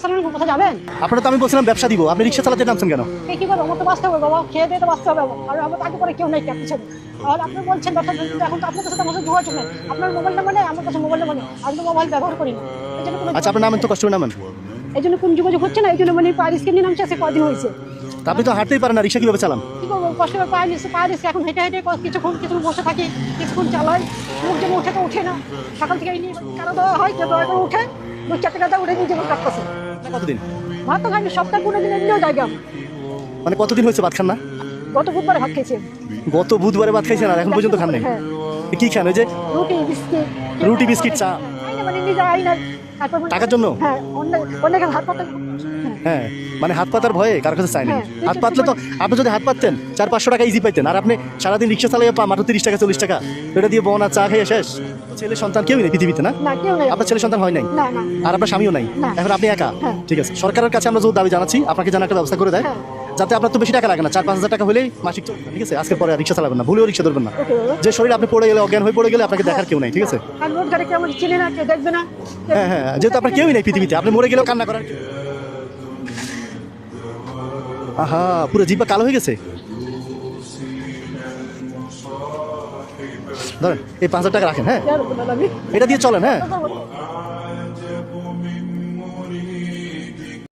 চালানোর কথা যাবেন? আপনারা তো আমি বলছিলাম ব্যবসা দিব, আপনি রিক্সা চালাতে নামছেন কেন? কি করবো, আমার তো বাঁচতে হবে বাবা, খেয়ে দিয়ে তো বাঁচতে হবে। আর আমার আগে পরে কেউ নেই পিছনে। আর আপনি বলছেন ব্যবসা, কিন্তু এখন তো আপনার কাছে তো আমার যোগাযোগ নেই। আপনার মোবাইল নাম্বার নেই, আমার কাছে মোবাইল নাম্বার নেই, আমি তো মোবাইল ব্যবহার করি না। এই জন্য কোনো আচ্ছা আপনার নামেন তো, কষ্ট করে নামেন। এই জন্য কোন যোগাযোগ হচ্ছে না, এই জন্য মানে পায়ের স্ক্রিন নিয়ে নামছে, সে কদিন হয়েছে। তা আপনি তো হাঁটতেই পারেন না, রিক্সা কিভাবে চালান? কি করবো, কষ্ট করে পায়ে নিচ্ছে, এখন হেঁটে হেঁটে কিছুক্ষণ বসে থাকি, কিছুক্ষণ চালাই। লোকজন উঠে তো উঠে না, সকাল থেকে এই নিয়ে কারো দেওয়া হয়, কেউ দয়া করে উঠে 2-4 টাকা উঠে নিয়ে যেমন কাটতেছে। কতদিন? ভাত তো খাইনি, সপ্তাহে 15 দিন এমনিও জায়গা। মানে কতদিন হয়েছে ভাত খান না? গত বুধবারে ভাত খেয়েছি। গত বুধবারে ভাত খাইছেন আর এখন পর্যন্ত খান নাই? হ্যাঁ। কি খান? ওই যে রুটি বিস্কিট চা? মানে নিজে আই না, তারপর টাকার জন্য? হ্যাঁ, অনেক হাত পাতা। হ্যাঁ, মানে হাত পাতার ভয়ে কার কাছে চাই না। হ্যাঁ। হাত পাতলে তো আপনি যদি হাত পাততেন 400-500 টাকা ইজি পাইতেন, আর আপনি সারাদিন রিক্সা চালিয়ে মাত্র 30 টাকা 40 টাকা, এটা দিয়ে বনা চা খেয়ে শেষ। ছেলে সন্তান কেউই নেই পৃথিবীতে, না? না, কেউ নেই। আপনার ছেলে সন্তান হয় নাই? না, না। আর আপনার স্বামীও নাই? না। এখন আপনি একা? হ্যাঁ। ঠিক আছে, সরকারের কাছে আমরা জোর দাবি জানাচ্ছি, আপনাকে যেন একটা ব্যবস্থা করে দেয়, হ্যাঁ। যাতে আপনার তো বেশি টাকা লাগে না, 4-5 হাজার টাকা হলেই মাসিক চলবে, ঠিক আছে? আজকের পরে রিক্সা চালাবেন না, ভুলেও রিক্সা ধরবেন না। ওকে বাবা। যে শরীরে আপনি পড়ে গেলে, অজ্ঞান হয়ে পড়ে গেলে আপনাকে দেখার কেউ নাই, ঠিক আছে? আর রোড গাড়ি কেমন চিনে না, কেউ দেখবে না। হ্যাঁ হ্যাঁ, যেহেতু আপনার কেউই নেই পৃথিবীতে, আপনি মরে গেলেও কান্না করার কেউ। আহা, পুরো জিব্বা কালো হয়ে গেছে। ধরেন এই 5,000 টাকা রাখেন, হ্যাঁ, কি আর বলবো আমি? এটা দিয়ে চলেন, হ্যাঁ।